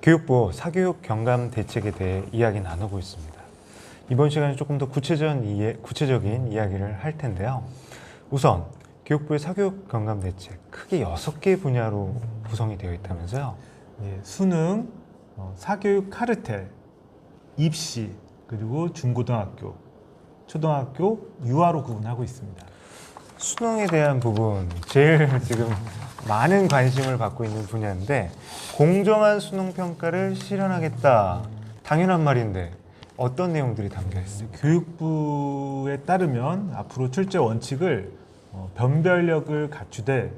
교육부 사교육 경감 대책에 대해 이야기 나누고 있습니다. 이번 시간에 조금 더 구체적인 이야기를 할 텐데요. 우선 교육부의 사교육 경감 대책 크게 6개 분야로 구성이 되어 있다면서요? 예, 수능, 사교육 카르텔, 입시, 그리고 중고등학교, 초등학교, 유아로 구분하고 있습니다. 수능에 대한 부분 제일 지금 많은 관심을 받고 있는 분야인데, 공정한 수능 평가를 실현하겠다. 당연한 말인데 어떤 내용들이 담겨 있어요? 교육부에 따르면 앞으로 출제 원칙을 변별력을 갖추되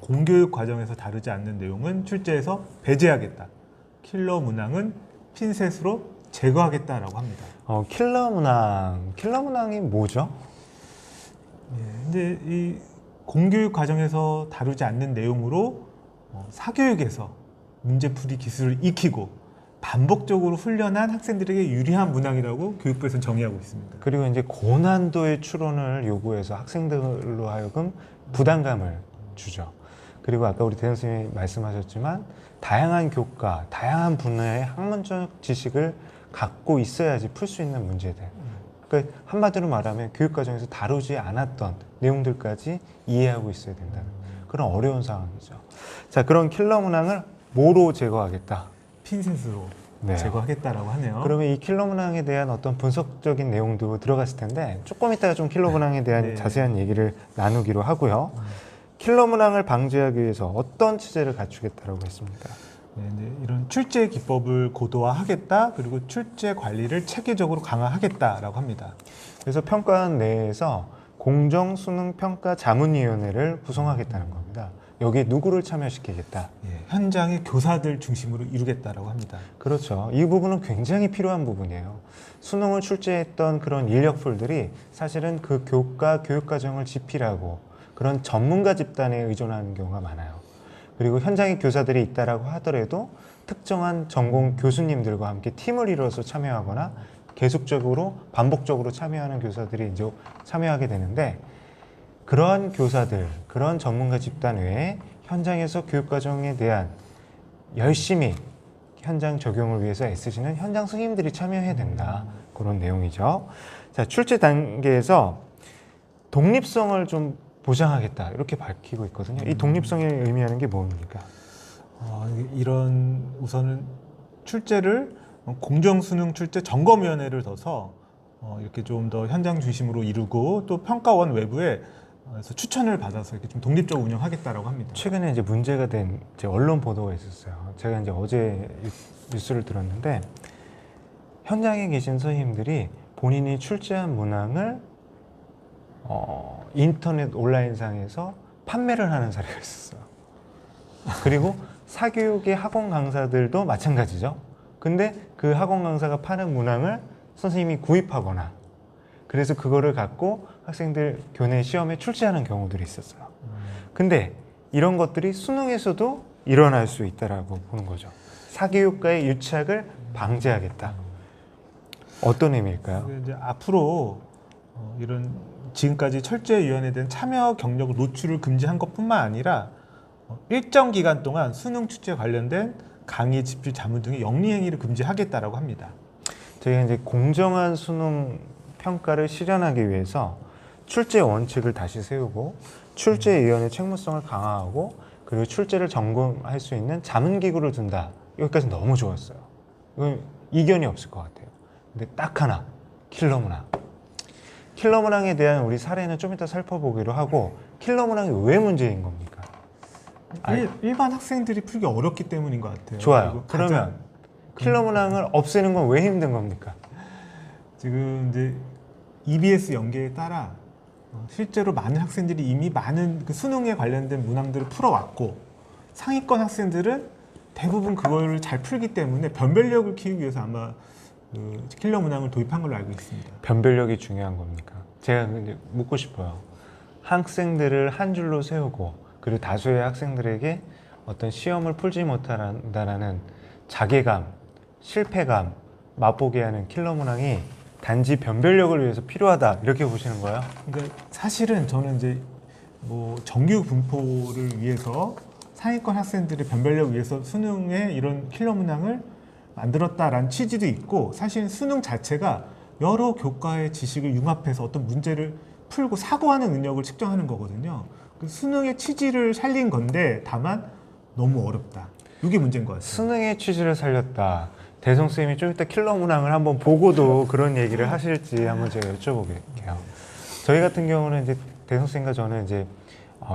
공교육 과정에서 다루지 않는 내용은 출제에서 배제하겠다. 킬러 문항은 핀셋으로 제거하겠다라고 합니다. 킬러 문항이 뭐죠? 예, 근데 이 공교육 과정에서 다루지 않는 내용으로 사교육에서 문제풀이 기술을 익히고 반복적으로 훈련한 학생들에게 유리한 문항이라고 교육부에서는 정의하고 있습니다. 그리고 이제 고난도의 추론을 요구해서 학생들로 하여금 부담감을 주죠. 그리고 아까 우리 대현 선생님이 말씀하셨지만 다양한 교과, 다양한 분야의 학문적 지식을 갖고 있어야지 풀 수 있는 문제들. 그러니까 한마디로 말하면 교육 과정에서 다루지 않았던 내용들까지 이해하고 있어야 된다는 그런 어려운 상황이죠. 자, 그런 킬러 문항을 뭐로 제거하겠다? 핀셋으로 네. 제거하겠다라고 하네요. 그러면 이 킬러 문항에 대한 어떤 분석적인 내용도 들어갔을 텐데 조금 이따가 좀 킬러 문항에 대한 네. 자세한 얘기를 나누기로 하고요. 킬러 문항을 방지하기 위해서 어떤 체제를 갖추겠다라고 했습니까? 네, 이런 출제 기법을 고도화하겠다, 그리고 출제 관리를 체계적으로 강화하겠다라고 합니다. 그래서 평가원 내에서 공정수능평가자문위원회를 구성하겠다는 겁니다. 여기에 누구를 참여시키겠다? 예, 현장의 교사들 중심으로 이루겠다라고 합니다. 그렇죠. 이 부분은 굉장히 필요한 부분이에요. 수능을 출제했던 그런 인력풀들이 사실은 그 교과, 교육과정을 집필하고 그런 전문가 집단에 의존하는 경우가 많아요. 그리고 현장에 교사들이 있다라고 하더라도 특정한 전공 교수님들과 함께 팀을 이뤄서 참여하거나 계속적으로 반복적으로 참여하는 교사들이 이제 참여하게 되는데, 그러한 교사들, 그런 전문가 집단 외에 현장에서 교육과정에 대한 열심히 현장 적용을 위해서 애쓰시는 현장 선생님들이 참여해야 된다. 그런 내용이죠. 자, 출제 단계에서 독립성을 좀 보장하겠다 이렇게 밝히고 있거든요. 이 독립성이 의미하는 게 뭡니까? 이런 우선은 출제를 공정수능 출제 점검위원회를 둬서 이렇게 좀 더 현장 중심으로 이루고, 또 평가원 외부에 그래서 추천을 받아서 이렇게 좀 독립적으로 운영하겠다라고 합니다. 최근에 이제 문제가 된 이제 언론 보도가 있었어요. 제가 이제 어제 뉴스를 들었는데, 현장에 계신 선생님들이 본인이 출제한 문항을 인터넷 온라인상에서 판매를 하는 사례가 있었어요. 그리고 사교육의 학원 강사들도 마찬가지죠. 근데 그 학원 강사가 파는 문항을 선생님이 구입하거나, 그래서 그거를 갖고 학생들 교내 시험에 출제하는 경우들이 있었어요. 근데 이런 것들이 수능에서도 일어날 수 있다라고 보는 거죠. 사교육과의 유착을 방지하겠다. 어떤 의미일까요? 이제 앞으로 이런 지금까지 철저위원회에 대한 참여 경력 노출을 금지한 것뿐만 아니라 일정 기간 동안 수능 출제 관련된 강의, 집필, 자문 등의 영리 행위를 금지하겠다라고 합니다. 저희가 이제 공정한 수능 평가를 실현하기 위해서 출제 원칙을 다시 세우고 출제위원회 책무성을 강화하고, 그리고 출제를 점검할 수 있는 자문기구를 둔다. 여기까지 너무 좋았어요. 이건 이견이 없을 것 같아요. 근데 딱 하나, 킬러 문항. 킬러 문항에 대한 우리 사례는 좀 이따 살펴보기로 하고, 킬러 문항이 왜 문제인 겁니까? 일반 학생들이 풀기 어렵기 때문인 것 같아요. 좋아요. 그러면 킬러 문항을 없애는 건 왜 힘든 겁니까? 지금 이제 EBS 연계에 따라 실제로 많은 학생들이 이미 많은 그 수능에 관련된 문항들을 풀어왔고, 상위권 학생들은 대부분 그걸 잘 풀기 때문에 변별력을 키우기 위해서 아마 그 킬러 문항을 도입한 걸로 알고 있습니다. 변별력이 중요한 겁니까? 제가 근데 묻고 싶어요. 학생들을 한 줄로 세우고, 그리고 다수의 학생들에게 어떤 시험을 풀지 못한다는 자괴감, 실패감 맛보게 하는 킬러 문항이 단지 변별력을 위해서 필요하다, 이렇게 보시는 거예요? 그러니까 사실은 저는 이제 뭐 정규 분포를 위해서 상위권 학생들의 변별력을 위해서 수능에 이런 킬러 문항을 만들었다라는 취지도 있고, 사실 수능 자체가 여러 교과의 지식을 융합해서 어떤 문제를 풀고 사고하는 능력을 측정하는 거거든요. 그 수능의 취지를 살린 건데 다만 너무 어렵다. 이게 문제인 것 같아요. 수능의 취지를 살렸다. 대성 쌤이 좀 이따 킬러 문항을 한번 보고도 그런 얘기를 하실지 한번 제가 여쭤볼게요. 저희 같은 경우는 이제 대성 쌤과 저는 이제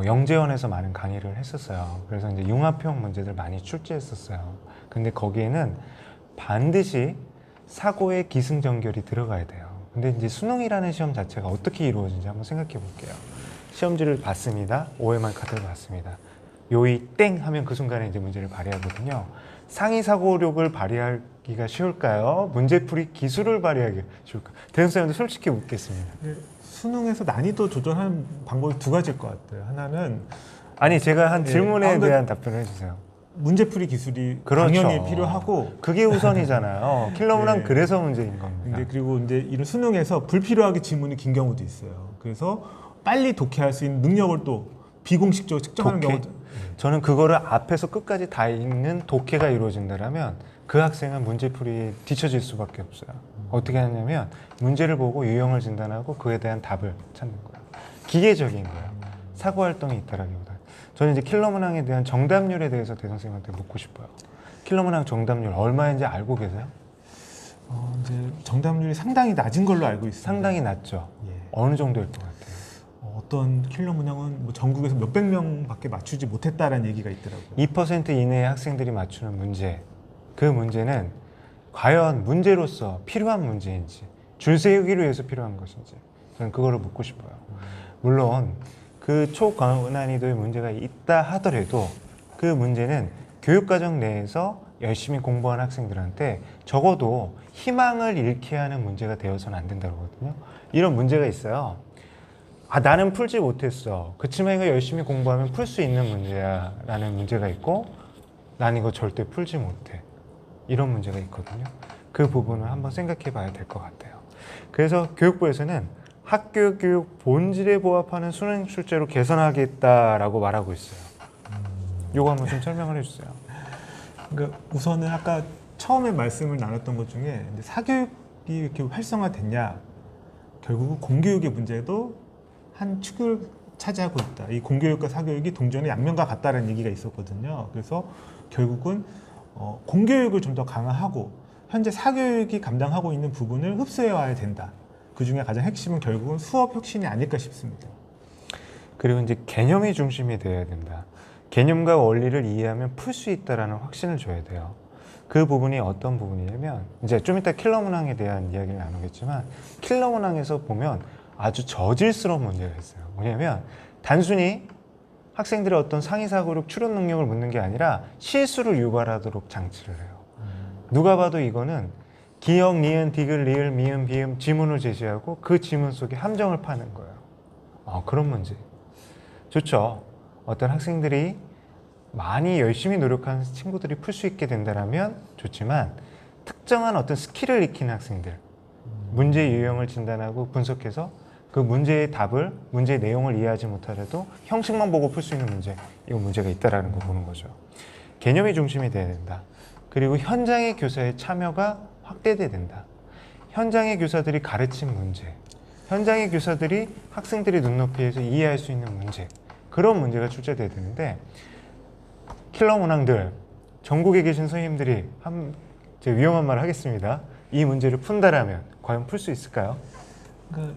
영재원에서 많은 강의를 했었어요. 그래서 이제 융합형 문제들 많이 출제했었어요. 근데 거기에는 반드시 사고의 기승전결이 들어가야 돼요. 근데 이제 수능이라는 시험 자체가 어떻게 이루어지는지 한번 생각해 볼게요. 시험지를 봤습니다. OMR 카드를 봤습니다. 요이 땡 하면 그 순간에 이제 문제를 발휘하거든요. 상위 사고력을 발휘하기가 쉬울까요? 문제풀이 기술을 발휘하기가 쉬울까요? 대선 쌤한테 솔직히 묻겠습니다. 수능에서 난이도 조절하는 방법이 두 가지일 것 같아요. 하나는 아니 제가 한 질문에 근데 대한 답변을 해주세요. 문제풀이 기술이 그렇죠. 당연히 필요하고, 그게 우선이잖아요. 킬러 문항 네. 그래서 문제인 겁니다. 근데 그리고 이제 이런 수능에서 불필요하게 지문이 긴 경우도 있어요. 그래서 빨리 독해할 수 있는 능력을 또 비공식적으로 측정하는 독해? 경우도. 저는 그거를 앞에서 끝까지 다 읽는 독해가 이루어진다면 그 학생은 문제풀이에 뒤처질 수밖에 없어요. 어떻게 하냐면 문제를 보고 유형을 진단하고 그에 대한 답을 찾는 거예요. 기계적인 거예요. 사고 활동이 있다라기보다. 저는 이제 킬러 문항에 대한 정답률에 대해서 대선 쌤한테 묻고 싶어요. 킬러 문항 정답률 얼마인지 알고 계세요? 이제 정답률이 상당히 낮은 걸로 알고 있습니다. 상당히 낮죠. 예. 어느 정도일 것 같아요? 어떤 킬러 문항은 뭐 전국에서 몇백 명밖에 맞추지 못했다라는 얘기가 있더라고요. 2% 이내의 학생들이 맞추는 문제, 그 문제는 과연 문제로서 필요한 문제인지, 줄 세우기를 위해서 필요한 것인지, 저는 그거를 묻고 싶어요. 물론 그 초고난이도의 문제가 있다 하더라도 그 문제는 교육과정 내에서 열심히 공부한 학생들한테 적어도 희망을 잃게 하는 문제가 되어서는 안 된다고 하거든요. 이런 문제가 있어요. 아, 나는 풀지 못했어. 그치만 이거 열심히 공부하면 풀 수 있는 문제야 라는 문제가 있고, 난 이거 절대 풀지 못해. 이런 문제가 있거든요. 그 부분을 한번 생각해 봐야 될 것 같아요. 그래서 교육부에서는 학교 교육 본질에 부합하는 수능 출제로 개선하겠다라고 말하고 있어요. 요거 한번 좀 설명을 해주세요. 그러니까 우선은 아까 처음에 말씀을 나눴던 것 중에 이제 사교육이 이렇게 활성화됐냐, 결국 공교육의 문제도 한 축을 차지하고 있다. 이 공교육과 사교육이 동전의 양면과 같다는 얘기가 있었거든요. 그래서 결국은 공교육을 좀 더 강화하고 현재 사교육이 감당하고 있는 부분을 흡수해 와야 된다. 그 중에 가장 핵심은 결국은 수업 혁신이 아닐까 싶습니다. 그리고 이제 개념이 중심이 되어야 된다. 개념과 원리를 이해하면 풀 수 있다라는 확신을 줘야 돼요. 그 부분이 어떤 부분이냐면, 이제 좀 이따 킬러 문항에 대한 이야기를 나누겠지만, 킬러 문항에서 보면 아주 저질스러운 문제가 있어요. 뭐냐면 단순히 학생들의 어떤 상위사고력 추론 능력을 묻는 게 아니라 실수를 유발하도록 장치를 해요. 누가 봐도 이거는 기역, 니은, 디귿, 리을, 미음, 비음 지문을 제시하고 그 지문 속에 함정을 파는 거예요. 그런 문제. 좋죠. 어떤 학생들이 많이 열심히 노력한 친구들이 풀 수 있게 된다면 좋지만, 특정한 어떤 스킬을 익히는 학생들, 문제 유형을 진단하고 분석해서 그 문제의 답을, 문제의 내용을 이해하지 못하더라도 형식만 보고 풀 수 있는 문제, 이거 문제가 있다라는 거 보는 거죠. 개념이 중심이 돼야 된다. 그리고 현장의 교사의 참여가 확대돼야 된다. 현장의 교사들이 가르친 문제, 현장의 교사들이 학생들의 눈높이에서 이해할 수 있는 문제, 그런 문제가 출제돼야 되는데, 킬러 문항들, 전국에 계신 선생님들이 제가 위험한 말을 하겠습니다. 이 문제를 푼다라면 과연 풀 수 있을까요? 그러니까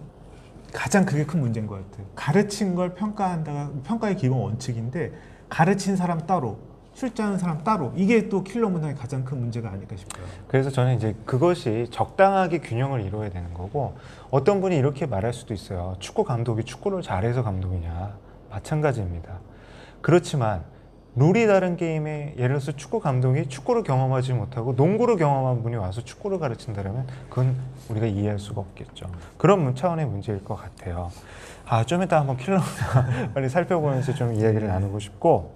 가장 그게 큰 문제인 것 같아요. 가르친 걸 평가한다가 평가의 기본 원칙인데, 가르친 사람 따로, 출제하는 사람 따로, 이게 또 킬러 문항의 가장 큰 문제가 아닐까 싶어요. 그래서 저는 이제 그것이 적당하게 균형을 이루어야 되는 거고, 어떤 분이 이렇게 말할 수도 있어요. 축구 감독이 축구를 잘해서 감독이냐. 마찬가지입니다. 그렇지만 룰이 다른 게임에, 예를 들어서 축구 감독이 축구를 경험하지 못하고 농구를 경험한 분이 와서 축구를 가르친다면 그건 우리가 이해할 수가 없겠죠. 그런 차원의 문제일 것 같아요. 좀 이따 한번 킬러 빨리 살펴보면서 좀 이야기를 나누고 싶고,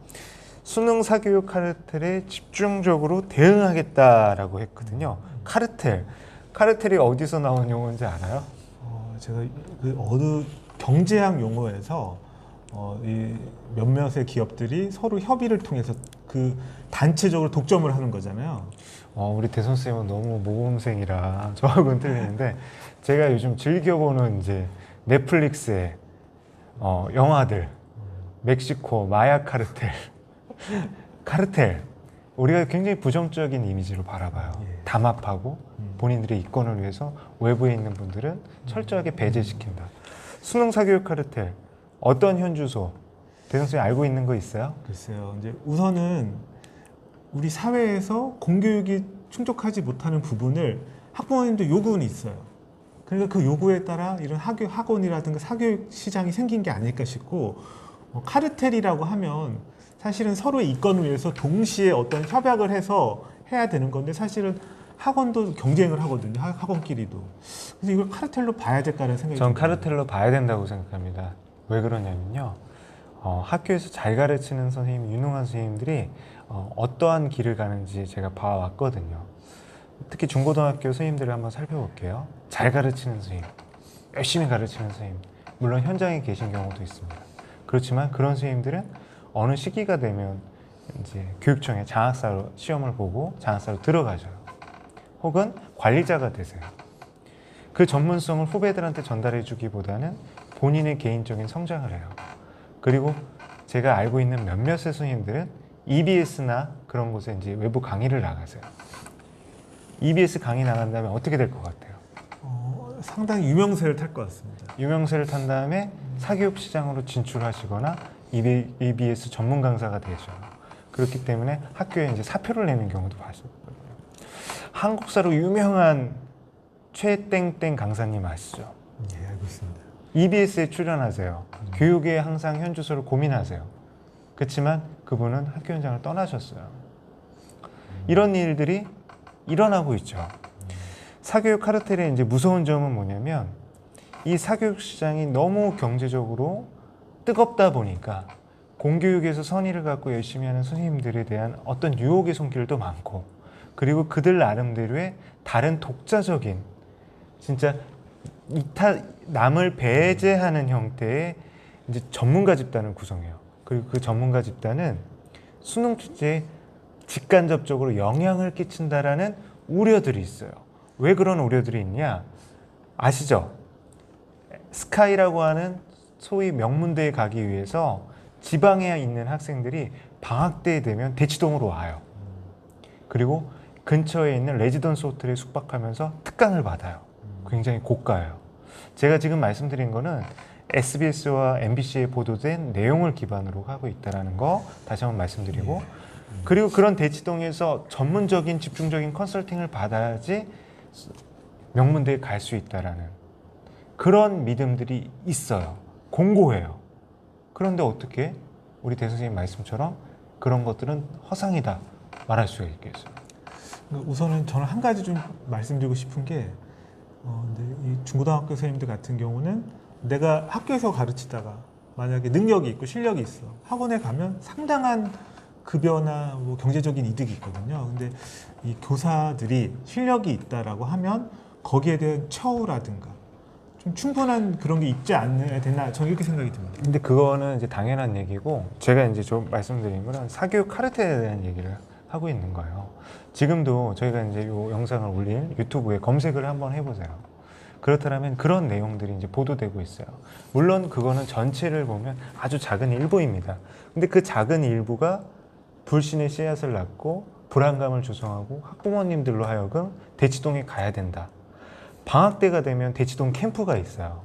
수능 사교육 카르텔에 집중적으로 대응하겠다라고 했거든요. 카르텔이 어디서 나온 용어인지 알아요? 제가 그 어느 경제학 용어에서 이 몇몇의 기업들이 서로 협의를 통해서 그 단체적으로 독점을 하는 거잖아요. 우리 대선 쌤은 너무 모범생이라 저하고는 틀리는데 제가 요즘 즐겨보는 이제 넷플릭스의 영화들, 멕시코 마야 카르텔, 카르텔 우리가 굉장히 부정적인 이미지로 바라봐요. 예. 담합하고 본인들의 이권을 위해서 외부에 있는 분들은 철저하게 배제시킨다. 수능 사교육 카르텔 어떤 현주소 대선 쌤 알고 있는 거 있어요? 글쎄요. 이제 우선은 우리 사회에서 공교육이 충족하지 못하는 부분을 학부모님도 요구는 있어요. 그러니까 그 요구에 따라 이런 학원이라든가 사교육 시장이 생긴 게 아닐까 싶고 카르텔이라고 하면 사실은 서로의 이권을 위해서 동시에 어떤 협약을 해서 해야 되는 건데 사실은 학원도 경쟁을 하거든요. 학원끼리도. 그래서 이걸 카르텔로 봐야 될까라는 생각이 전 듭니다. 카르텔로 봐야 된다고 생각합니다. 왜 그러냐면요. 학교에서 잘 가르치는 선생님, 유능한 선생님들이 어떠한 길을 가는지 제가 봐왔거든요. 특히 중고등학교 선생님들을 한번 살펴볼게요. 잘 가르치는 선생님, 열심히 가르치는 선생님, 물론 현장에 계신 경우도 있습니다. 그렇지만 그런 선생님들은 어느 시기가 되면 이제 교육청에 장학사로 시험을 보고 장학사로 들어가죠. 혹은 관리자가 되세요. 그 전문성을 후배들한테 전달해 주기보다는 본인의 개인적인 성장을 해요. 그리고 제가 알고 있는 몇몇의 선생님들은 EBS나 그런 곳에 이제 외부 강의를 나가세요. EBS 강의 나간다면 어떻게 될 것 같아요? 상당히 유명세를 탈 것 같습니다. 유명세를 탄 다음에 사교육 시장으로 진출하시거나 EBS 전문 강사가 되죠. 그렇기 때문에 학교에 이제 사표를 내는 경우도 봤었거든요. 한국사로 유명한 최땡땡 강사님 아시죠? 예, 알고 있습니다. EBS에 출연하세요. 교육에 항상 현주소를 고민하세요. 그렇지만 그분은 학교 현장을 떠나셨어요. 이런 일들이 일어나고 있죠. 사교육 카르텔의 이제 무서운 점은 뭐냐면 이 사교육 시장이 너무 경제적으로 뜨겁다 보니까 공교육에서 선의를 갖고 열심히 하는 선생님들에 대한 어떤 유혹의 손길도 많고 그리고 그들 나름대로의 다른 독자적인 진짜 남을 배제하는 형태의 이제 전문가 집단을 구성해요. 그리고 그 전문가 집단은 수능 출제에 직간접적으로 영향을 끼친다라는 우려들이 있어요. 왜 그런 우려들이 있냐? 아시죠? 스카이라고 하는 소위 명문대에 가기 위해서 지방에 있는 학생들이 방학 때 되면 대치동으로 와요. 그리고 근처에 있는 레지던스 호텔에 숙박하면서 특강을 받아요. 굉장히 고가예요. 제가 지금 말씀드린 거는 SBS와 MBC에 보도된 내용을 기반으로 하고 있다는 거 다시 한번 말씀드리고 그리고 그런 대치동에서 전문적인 집중적인 컨설팅을 받아야지 명문대에 갈 수 있다라는 그런 믿음들이 있어요. 공고해요. 그런데 어떻게 우리 대 선생님 말씀처럼 그런 것들은 허상이다 말할 수가 있겠어요. 우선은 저는 한 가지 좀 말씀드리고 싶은 게 근데 이 중고등학교 선생님들 같은 경우는 내가 학교에서 가르치다가 만약에 능력이 있고 실력이 있어 학원에 가면 상당한 급여나 뭐 경제적인 이득이 있거든요. 근데 이 교사들이 실력이 있다라고 하면 거기에 대한 처우라든가 좀 충분한 그런 게 있지 않아야 되나 저는 이렇게 생각이 듭니다. 근데 그거는 이제 당연한 얘기고 제가 이제 좀 말씀드린 거는 사교육 카르텔에 대한 얘기를 하고 있는 거예요. 지금도 저희가 이제 이 영상을 올릴 유튜브에 검색을 한번 해보세요. 그렇다면 그런 내용들이 이제 보도되고 있어요. 물론 그거는 전체를 보면 아주 작은 일부입니다. 근데 그 작은 일부가 불신의 씨앗을 낳고 불안감을 조성하고 학부모님들로 하여금 대치동에 가야 된다. 방학 때가 되면 대치동 캠프가 있어요.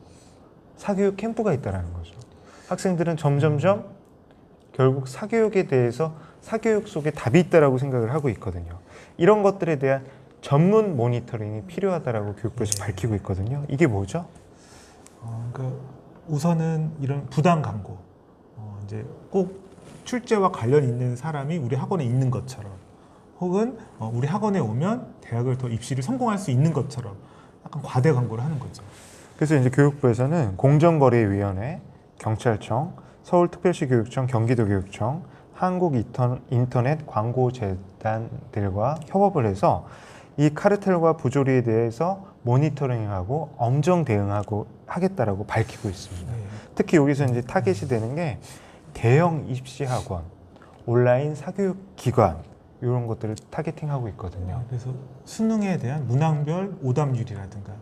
사교육 캠프가 있다는 거죠. 학생들은 점점점 결국 사교육에 대해서 사교육 속에 답이 있다라고 생각을 하고 있거든요. 이런 것들에 대한 전문 모니터링이 필요하다라고 교육부에서 밝히고 있거든요. 이게 뭐죠? 그러니까 우선은 이런 부당 광고, 이제 꼭 출제와 관련 있는 사람이 우리 학원에 있는 것처럼, 혹은 우리 학원에 오면 대학을 더 입시를 성공할 수 있는 것처럼 약간 과대 광고를 하는 거죠. 그래서 이제 교육부에서는 공정거래위원회, 경찰청, 서울특별시 교육청, 경기도교육청, 한국인터넷 광고재단들과 협업을 해서 이 카르텔과 부조리에 대해서 모니터링하고 엄정 대응하고 하겠다라고 밝히고 있습니다. 네. 특히 여기서 이제 타겟이 되는 게 대형 입시 학원, 온라인 사교육 기관 이런 것들을 타겟팅하고 있거든요. 그래서 수능에 대한 문항별 오답률이라든가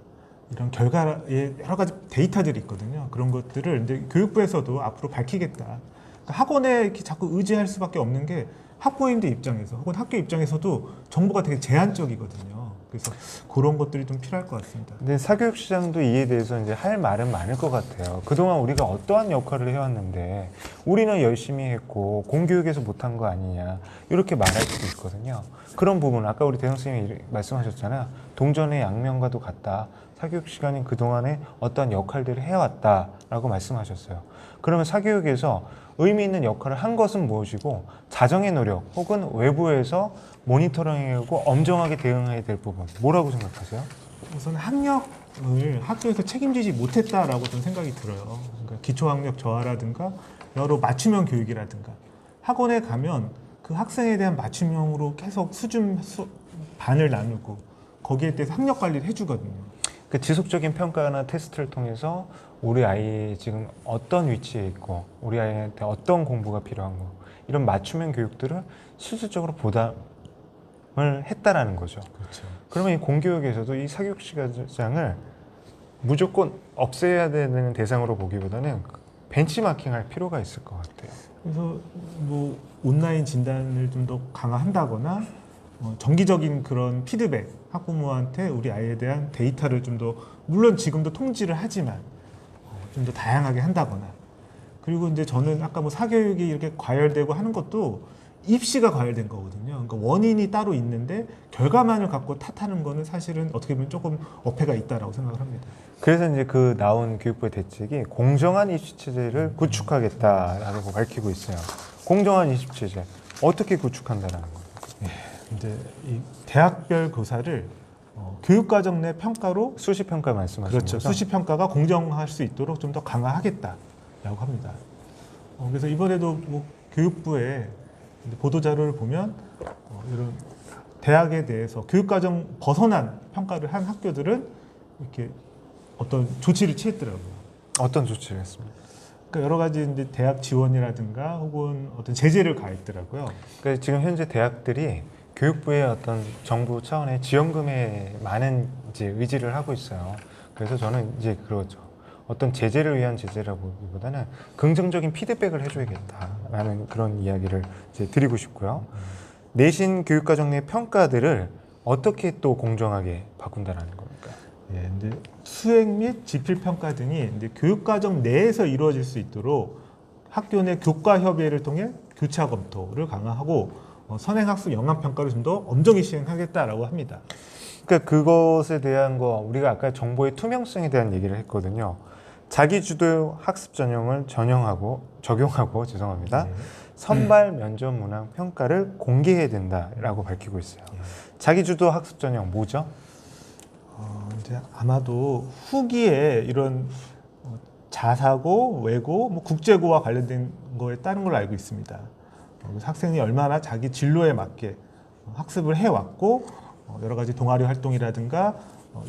이런 결과에 여러 가지 데이터들이 있거든요. 그런 것들을 이제 교육부에서도 앞으로 밝히겠다. 그러니까 학원에 이렇게 자꾸 의지할 수밖에 없는 게 학부모님들 입장에서 혹은 학교 입장에서도 정보가 되게 제한적이거든요. 그래서 그런 것들이 좀 필요할 것 같습니다. 근데 사교육 시장도 이에 대해서 이제 할 말은 많을 것 같아요. 그동안 우리가 어떠한 역할을 해왔는데 우리는 열심히 했고 공교육에서 못한 거 아니냐 이렇게 말할 수도 있거든요. 그런 부분 아까 우리 대성 선생님이 말씀하셨잖아요. 동전의 양면과도 같다. 사교육 시간이 그동안에 어떤 역할들을 해왔다라고 말씀하셨어요. 그러면 사교육에서 의미 있는 역할을 한 것은 무엇이고 자정의 노력 혹은 외부에서 모니터링하고 엄정하게 대응해야 될 부분 뭐라고 생각하세요? 우선 학력을 학교에서 책임지지 못했다라고 저는 생각이 들어요. 그러니까 기초학력 저하라든가 여러 맞춤형 교육이라든가 학원에 가면 그 학생에 대한 맞춤형으로 계속 반을 나누고 거기에 대해서 학력 관리를 해주거든요. 그 지속적인 평가나 테스트를 통해서 우리 아이 지금 어떤 위치에 있고 우리 아이한테 어떤 공부가 필요한 거 이런 맞춤형 교육들을 실질적으로 보담을 했다라는 거죠. 그렇죠. 그러면 이 공교육에서도 이 사교육 시장을 무조건 없애야 되는 대상으로 보기보다는 벤치마킹할 필요가 있을 것 같아요. 그래서 뭐 온라인 진단을 좀 더 강화한다거나 정기적인 그런 피드백 학부모한테 우리 아이에 대한 데이터를 좀 더 물론 지금도 통지를 하지만 좀 더 다양하게 한다거나 그리고 이제 저는 아까 뭐 사교육이 이렇게 과열되고 하는 것도 입시가 과열된 거거든요. 그러니까 원인이 따로 있는데 결과만을 갖고 탓하는 거는 사실은 어떻게 보면 조금 어폐가 있다라고 생각을 합니다. 그래서 이제 그 나온 교육부의 대책이 공정한 입시 체제를 구축하겠다라고 밝히고 있어요. 공정한 입시 체제 어떻게 구축한다라는 거예요? 이제 이 대학별 교사를 교육과정 내 평가로 수시 평가 말씀하시는 그렇죠. 거죠? 수시 평가가 공정할 수 있도록 좀 더 강화하겠다라고 합니다. 그래서 이번에도 뭐 교육부의 보도 자료를 보면 이런 대학에 대해서 교육과정 벗어난 평가를 한 학교들은 이렇게 어떤 조치를 취했더라고요. 어떤 조치를 했습니까? 그러니까 여러 가지 이제 대학 지원이라든가 혹은 어떤 제재를 가했더라고요. 그러니까 지금 현재 대학들이 교육부의 어떤 정부 차원의 지원금에 많은 이제 의지를 하고 있어요. 그래서 저는 이제 그러죠. 어떤 제재를 위한 제재라기보다는 긍정적인 피드백을 해줘야겠다라는 그런 이야기를 이제 드리고 싶고요. 내신 교육과정 내 평가들을 어떻게 또 공정하게 바꾼다라는 겁니까? 예, 이제 수행 및 지필 평가 등이 이제 교육과정 내에서 이루어질 수 있도록 학교 내 교과 협의회를 통해 교차 검토를 강화하고 선행학습 영암 평가를 좀 더 엄정히 시행하겠다라고 합니다. 그러니까 그것에 대한 거 우리가 아까 정보의 투명성에 대한 얘기를 했거든요. 자기주도 학습 전형을 적용하고 죄송합니다. 네. 선발 면접 문항 평가를 공개해야 된다라고 밝히고 있어요. 자기주도 학습 전형 뭐죠? 이제 아마도 후기에 이런 자사고, 외고, 뭐 국제고와 관련된 거에 따른 걸로 알고 있습니다. 그래서 학생이 얼마나 자기 진로에 맞게 학습을 해왔고 여러 가지 동아리 활동이라든가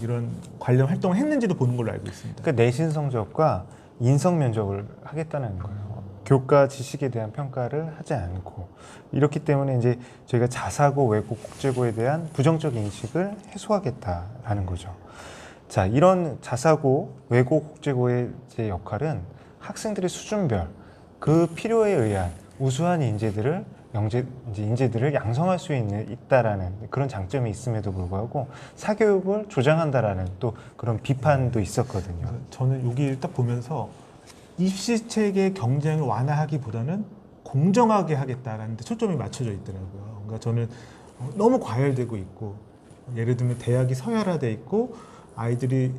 이런 관련 활동을 했는지도 보는 걸로 알고 있습니다. 그러니까 내신 성적과 인성 면접을 하겠다는 거예요. 교과 지식에 대한 평가를 하지 않고 이렇기 때문에 이제 저희가 자사고, 외고, 국제고에 대한 부정적 인식을 해소하겠다라는 거죠. 자, 이런 자사고, 외고, 국제고의 제 역할은 학생들의 수준별 그 필요에 의한 우수한 인재들을 양성할 수 있다라는 그런 장점이 있음에도 불구하고 사교육을 조장한다라는 또 그런 비판도 있었거든요. 저는 여기 딱 보면서 입시 체계 경쟁을 완화하기보다는 공정하게 하겠다라는 데 초점이 맞춰져 있더라고요. 그러니까 저는 너무 과열되고 있고 예를 들면 대학이 서열화돼 있고 아이들이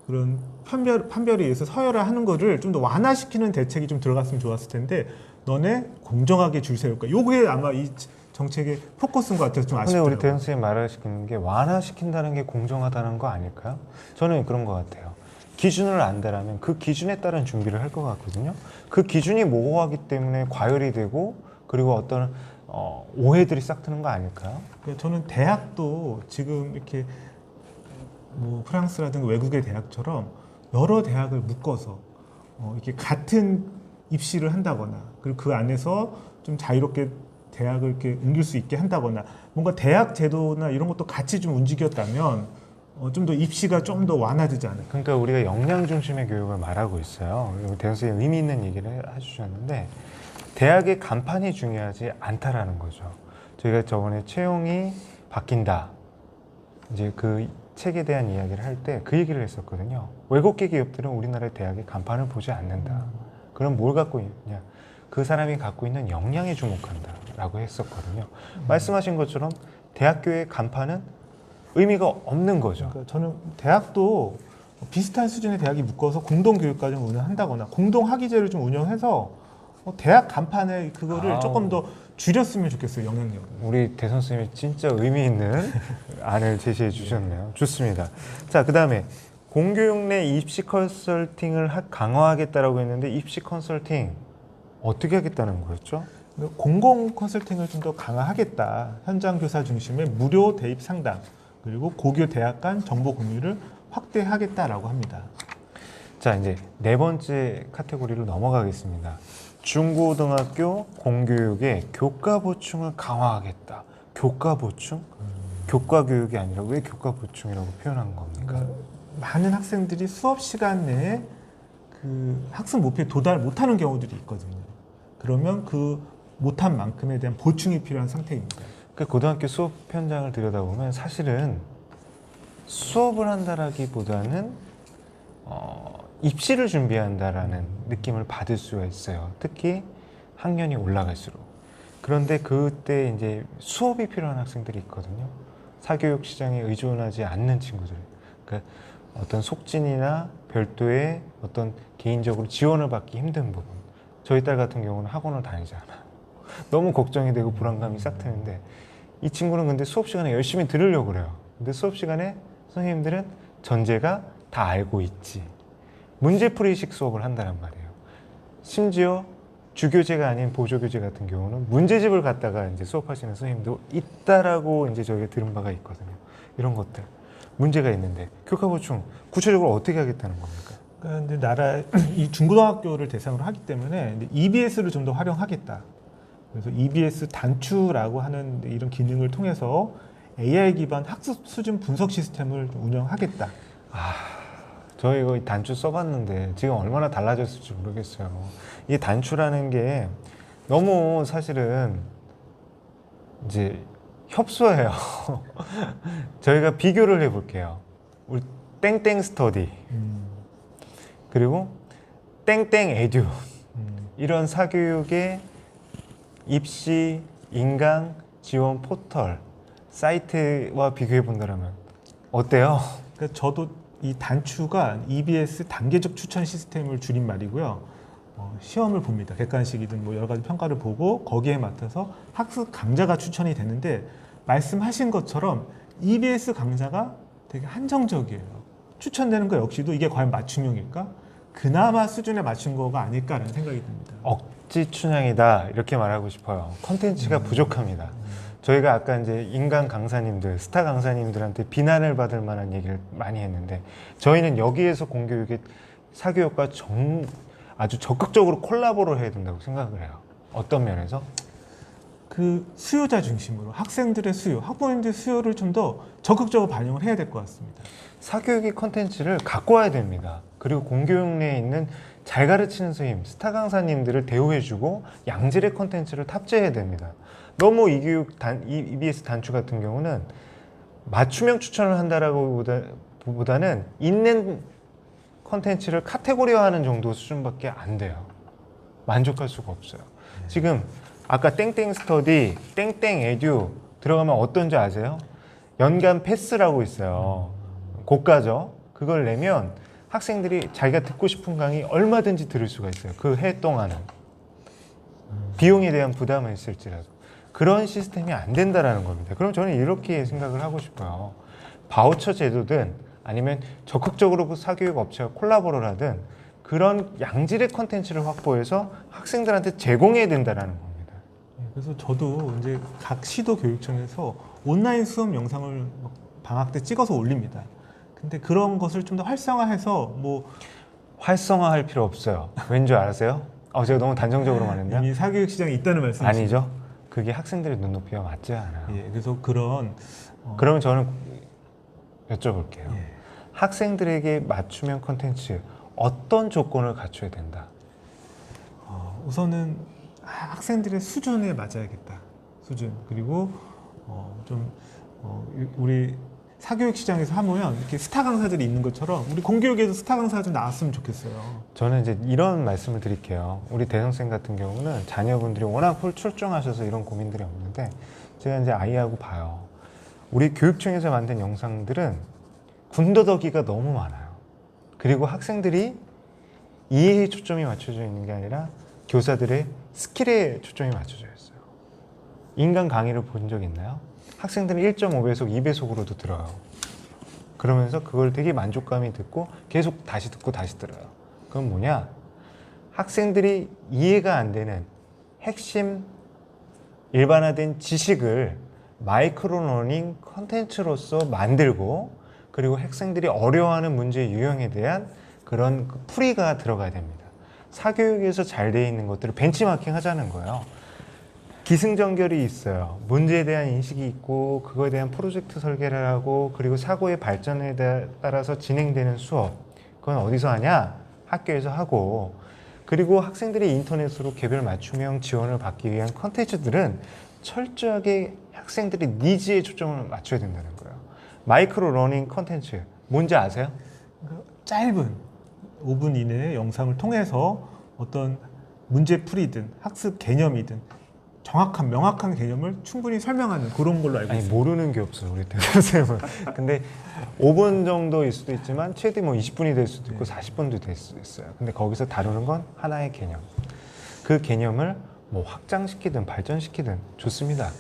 그런 판별에 의해서 서열화하는 거를 좀 더 완화시키는 대책이 좀 들어갔으면 좋았을 텐데 너네 공정하게 줄 세울까? 요게 아마 이 정책의 포커스인 것 같아서 좀 근데 아쉽더라고요. 우리 대현 선생님 말하시는 게 완화시킨다는 게 공정하다는 거 아닐까요? 저는 그런 것 같아요. 기준을 안다라면 그 기준에 따른 준비를 할 것 같거든요. 그 기준이 모호하기 때문에 과열이 되고 그리고 어떤 오해들이 싹 트는 거 아닐까요? 저는 대학도 지금 이렇게 뭐 프랑스라든가 외국의 대학처럼 여러 대학을 묶어서 이렇게 같은 입시를 한다거나 그리고 그 안에서 좀 자유롭게 대학을 이렇게 옮길 수 있게 한다거나 뭔가 대학 제도나 이런 것도 같이 좀 움직였다면 좀 더 입시가 좀 더 완화되지 않을까. 그러니까 우리가 역량 중심의 교육을 말하고 있어요. 대현 선생님 의미 있는 얘기를 해주셨는데 대학의 간판이 중요하지 않다라는 거죠. 저희가 저번에 채용이 바뀐다. 이제 그 책에 대한 이야기를 할 때 그 얘기를 했었거든요. 외국계 기업들은 우리나라의 대학의 간판을 보지 않는다. 그럼 뭘 갖고 있냐? 그 사람이 갖고 있는 역량에 주목한다라고 했었거든요. 말씀하신 것처럼 대학교의 간판은 의미가 없는 거죠. 그러니까 저는 대학도 비슷한 수준의 대학이 묶어서 공동교육과정 운영한다거나 공동학위제를 좀 운영해서 대학 간판에 그거를 조금 더 줄였으면 좋겠어요. 영향력을. 우리 대 선생님이 진짜 의미 있는 안을 제시해 주셨네요. 좋습니다. 자, 그 다음에 공교육 내 입시 컨설팅을 강화하겠다라고 했는데 입시 컨설팅 어떻게 하겠다는 거였죠? 공공 컨설팅을 좀 더 강화하겠다. 현장 교사 중심의 무료 대입 상담 그리고 고교 대학 간 정보 공유를 확대하겠다라고 합니다. 자, 이제 네 번째 카테고리로 넘어가겠습니다. 중고등학교 공교육의 교과 보충을 강화하겠다. 교과 보충? 교과 교육이 아니라 왜 교과 보충이라고 표현한 겁니까? 그러니까 많은 학생들이 수업 시간 내에 그 학습 목표에 도달 못하는 경우들이 있거든요. 그러면 그 못한 만큼에 대한 보충이 필요한 상태입니다. 그 고등학교 수업 현장을 들여다보면 사실은 수업을 한다라기보다는 입시를 준비한다라는 느낌을 받을 수가 있어요. 특히 학년이 올라갈수록. 그런데 그때 이제 수업이 필요한 학생들이 있거든요. 사교육 시장에 의존하지 않는 친구들. 그러니까 어떤 속진이나 별도의 어떤 개인적으로 지원을 받기 힘든 부분. 저희 딸 같은 경우는 학원을 다니지 않아요. 너무 걱정이 되고 불안감이 싹 트는데 이 친구는 근데 수업 시간에 열심히 들으려고 그래요. 근데 수업 시간에 선생님들은 전제가 다 알고 있지. 문제풀이식 수업을 한다는 말이에요. 심지어 주교재가 아닌 보조교재 같은 경우는 문제집을 갖다가 이제 수업하시는 선생님도 있다라고 이제 저희가 들은 바가 있거든요. 이런 것들. 문제가 있는데 교과 보충 구체적으로 어떻게 하겠다는 겁니까? 그런데 나라 이 중고등학교를 대상으로 하기 때문에 EBS를 좀 더 활용하겠다. 그래서 EBS 단추라고 하는 이런 기능을 통해서 AI 기반 학습 수준 분석 시스템을 운영하겠다. 저 이거 단추 써봤는데 지금 얼마나 달라졌을지 모르겠어요. 이 단추라는 게 너무 사실은 이제 협소해요. 저희가 비교를 해볼게요. 우리 땡땡 스터디 그리고 땡땡 에듀 이런 사교육의 입시 인강 지원 포털 사이트와 비교해 본다면 어때요? 그러니까 저도 이 단추가 EBS 단계적 추천 시스템을 줄인 말이고요. 시험을 봅니다. 객관식이든 뭐 여러 가지 평가를 보고 거기에 맞춰서 학습 강좌가 추천이 되는데 말씀하신 것처럼 EBS 강좌가 되게 한정적이에요. 추천되는 거 역시도 이게 과연 맞춤형일까? 그나마 수준에 맞춘 거가 아닐까라는 생각이 듭니다. 억지 춘향이다 이렇게 말하고 싶어요. 컨텐츠가 부족합니다. 저희가 아까 이제 인간 강사님들, 스타 강사님들한테 비난을 받을 만한 얘기를 많이 했는데 저희는 여기에서 공교육의 사교육과 아주 적극적으로 콜라보를 해야 된다고 생각을 해요. 어떤 면에서? 그 수요자 중심으로 학생들의 수요, 학부모님들의 수요를 좀 더 적극적으로 반영을 해야 될 것 같습니다. 사교육의 컨텐츠를 갖고 와야 됩니다. 그리고 공교육 내에 있는 잘 가르치는 선생님, 스타 강사님들을 대우해주고 양질의 컨텐츠를 탑재해야 됩니다. 너무 EBS 단추 같은 경우는 맞춤형 추천을 한다라고 보다는 있는 컨텐츠를 카테고리화하는 정도 수준밖에 안 돼요. 만족할 수가 없어요. 지금 아까 땡땡 스터디, 땡땡 에듀 들어가면 어떤지 아세요? 연간 패스라고 있어요. 고가죠. 그걸 내면 학생들이 자기가 듣고 싶은 강의 얼마든지 들을 수가 있어요. 그 해 동안은. 비용에 대한 부담은 있을지라도. 그런 시스템이 안 된다라는 겁니다. 그럼 저는 이렇게 생각을 하고 싶어요. 바우처 제도든 아니면 적극적으로 그 사교육 업체와 콜라보를 하든 그런 양질의 컨텐츠를 확보해서 학생들한테 제공해야 된다라는 겁니다. 그래서 저도 이제 각 시도 교육청에서 온라인 수업 영상을 방학 때 찍어서 올립니다. 근데 그런 것을 좀 더 활성화해서 뭐 활성화할 필요 없어요. 왠지 아세요? 제가 너무 단정적으로 말했나요? 이미 사교육 시장에 있다는 말씀이시죠? 아니죠. 그게 학생들의 눈높이와 맞지 않아요. 예, 그래서 그런 그러면 저는 여쭤볼게요. 예. 학생들에게 맞춤형 콘텐츠 어떤 조건을 갖춰야 된다? 우선은 학생들의 수준에 맞아야겠다. 수준. 그리고 우리 사교육 시장에서 하면 이렇게 스타 강사들이 있는 것처럼 우리 공교육에도 스타 강사가 좀 나왔으면 좋겠어요. 저는 이제 이런 말씀을 드릴게요. 우리 대성생 같은 경우는 자녀분들이 워낙 출중하셔서 이런 고민들이 없는데 제가 이제 아이하고 봐요. 우리 교육청에서 만든 영상들은 군더더기가 너무 많아요. 그리고 학생들이 이해에 초점이 맞춰져 있는 게 아니라 교사들의 스킬에 초점이 맞춰져 있어요. 인간 강의를 본 적 있나요? 학생들은 1.5배속, 2배속으로도 들어요. 그러면서 그걸 되게 만족감이 듣고 계속 다시 듣고 다시 들어요. 그건 뭐냐? 학생들이 이해가 안 되는 핵심 일반화된 지식을 마이크로러닝 컨텐츠로서 만들고 그리고 학생들이 어려워하는 문제의 유형에 대한 그런 풀이가 들어가야 됩니다. 사교육에서 잘 돼 있는 것들을 벤치마킹 하자는 거예요. 기승전결이 있어요. 문제에 대한 인식이 있고 그거에 대한 프로젝트 설계를 하고 그리고 사고의 발전에 따라서 진행되는 수업. 그건 어디서 하냐? 학교에서 하고 그리고 학생들이 인터넷으로 개별 맞춤형 지원을 받기 위한 컨텐츠들은 철저하게 학생들의 니즈에 초점을 맞춰야 된다는 거예요. 마이크로 러닝 컨텐츠 뭔지 아세요? 짧은 5분 이내의 영상을 통해서 어떤 문제풀이든 학습 개념이든 정확한 명확한 개념을 충분히 설명하는 그런 걸로 알고 있습니다. 모르는 게 없어요 우리 대선생님은. 근데 5분 정도일 수도 있지만 최대 20분이 될 수도 있고 40분도 될 수도 있어요. 근데 거기서 다루는 건 하나의 개념. 그 개념을 확장시키든 발전시키든 좋습니다.